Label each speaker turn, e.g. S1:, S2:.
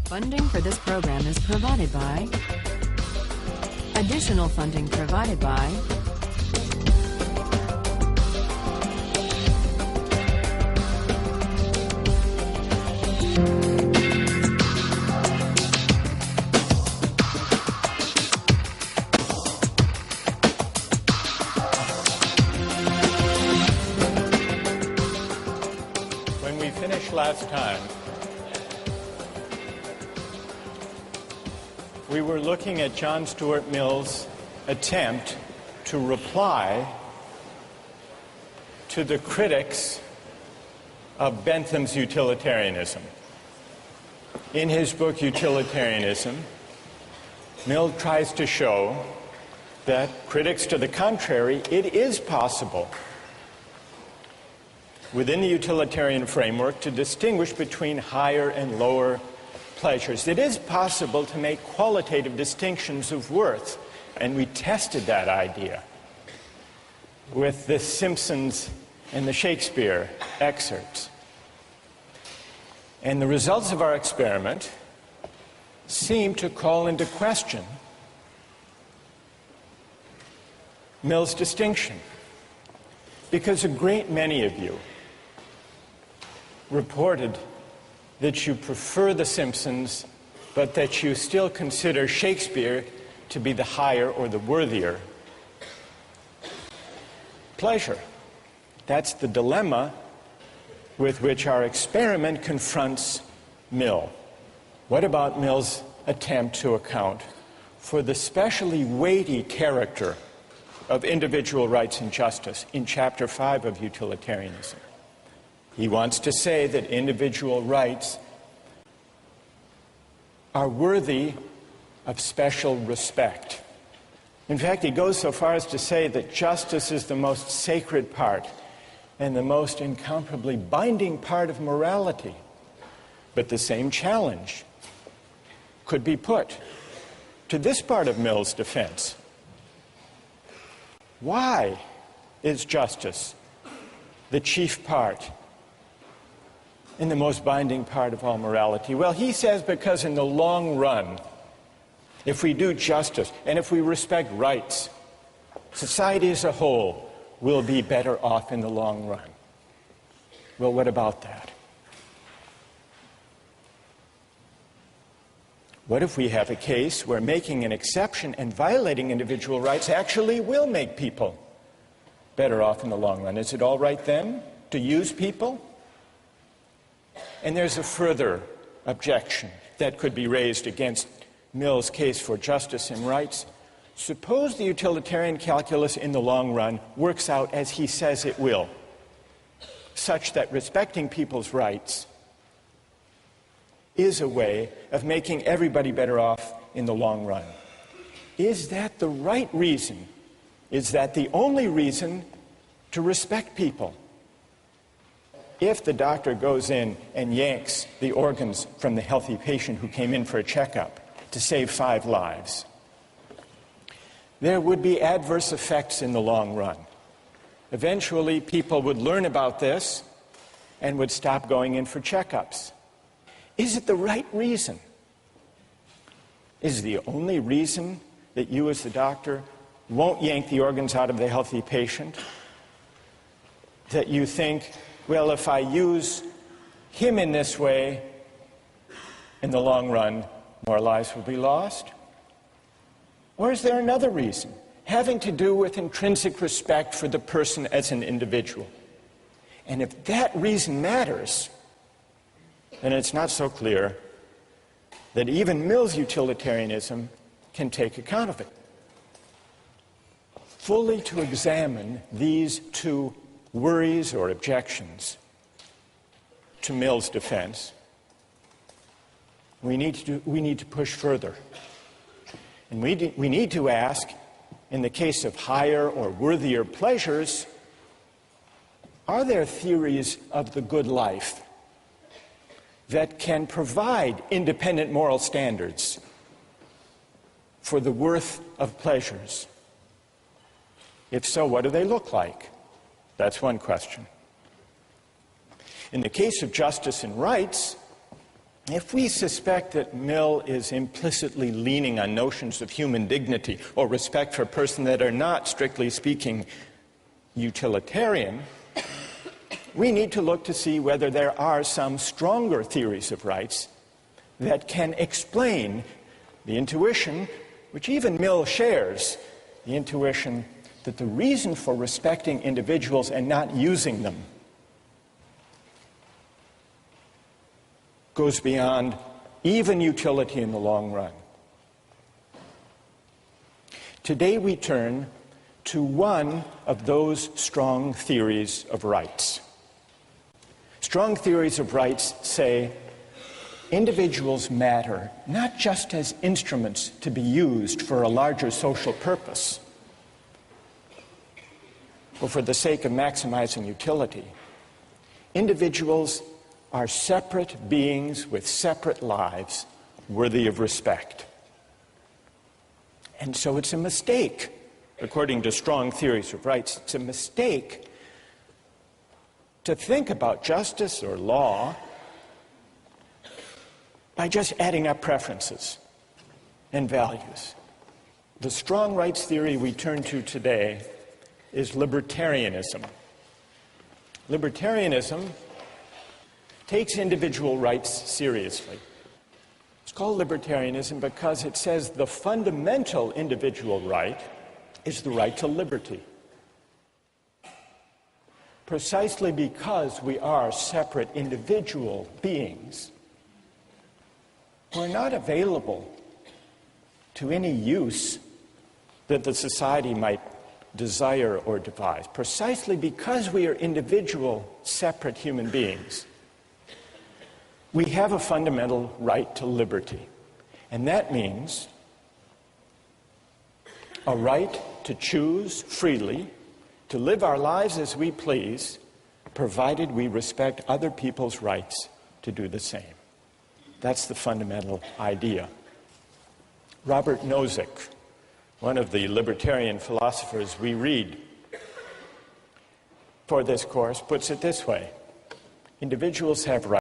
S1: Funding for this program is provided by. Additional funding provided by.
S2: When we finished last time, we were looking at John Stuart Mill's attempt to reply to the critics of Bentham's utilitarianism. In his book, Utilitarianism, Mill tries to show that critics to the contrary, it is possible within the utilitarian framework to distinguish between higher and lower pleasures. It is possible to make qualitative distinctions of worth, and we tested that idea with the Simpsons and the Shakespeare excerpts. And the results of our experiment seem to call into question Mill's distinction, because a great many of you reported that you prefer the Simpsons, but that you still consider Shakespeare to be the higher or the worthier pleasure. That's the dilemma with which our experiment confronts Mill. What about Mill's attempt to account for the specially weighty character of individual rights and justice in Chapter 5 of Utilitarianism? He wants to say that individual rights are worthy of special respect. In fact, he goes so far as to say that justice is the most sacred part and the most incomparably binding part of morality. But the same challenge could be put to this part of Mill's defense. Why is justice the chief part and the most binding part of all morality? Well, he says because in the long run, if we do justice and if we respect rights, society as a whole will be better off in the long run. Well, what about that? What if we have a case where making an exception and violating individual rights actually will make people better off in the long run? Is it all right then to use people? And there's a further objection that could be raised against Mill's case for justice and rights. Suppose the utilitarian calculus in the long run works out as he says it will, such that respecting people's rights is a way of making everybody better off in the long run. Is that the right reason? Is that the only reason to respect people? If the doctor goes in and yanks the organs from the healthy patient who came in for a checkup to save 5 lives, there would be adverse effects in the long run. Eventually, people would learn about this and would stop going in for checkups. Is it the right reason? Is the only reason that you as the doctor won't yank the organs out of the healthy patient that you think, well, if I use him in this way, in the long run, more lives will be lost? Or is there another reason, having to do with intrinsic respect for the person as an individual? And if that reason matters, then it's not so clear that even Mill's utilitarianism can take account of it. Fully to examine these two worries or objections to Mill's defense, we need to push further. And we need to ask, in the case of higher or worthier pleasures, are there theories of the good life that can provide independent moral standards for the worth of pleasures? If so, what do they look like? That's one question. In the case of justice and rights, If we suspect that Mill is implicitly leaning on notions of human dignity or respect for a person that are not, strictly speaking, utilitarian, we need to look to see whether there are some stronger theories of rights that can explain the intuition, which even Mill shares, the intuition that the reason for respecting individuals and not using them goes beyond even utility in the long run. Today we turn to one of those strong theories of rights. Strong theories of rights say individuals matter not just as instruments to be used for a larger social purpose or for the sake of maximizing utility. Individuals are separate beings with separate lives worthy of respect. And so it's a mistake, according to strong theories of rights, it's a mistake to think about justice or law by just adding up preferences and values. The strong rights theory we turn to today is libertarianism. Libertarianism takes individual rights seriously. It's called libertarianism because it says the fundamental individual right is the right to liberty. Precisely because we are separate individual beings, we're not available to any use that the society might desire or devise. Precisely because we are individual, separate human beings, we have a fundamental right to liberty. And that means a right to choose freely, to live our lives as we please, provided we respect other people's rights to do the same. That's the fundamental idea. Robert Nozick, one of the libertarian philosophers we read for this course, puts it this way: individuals have rights.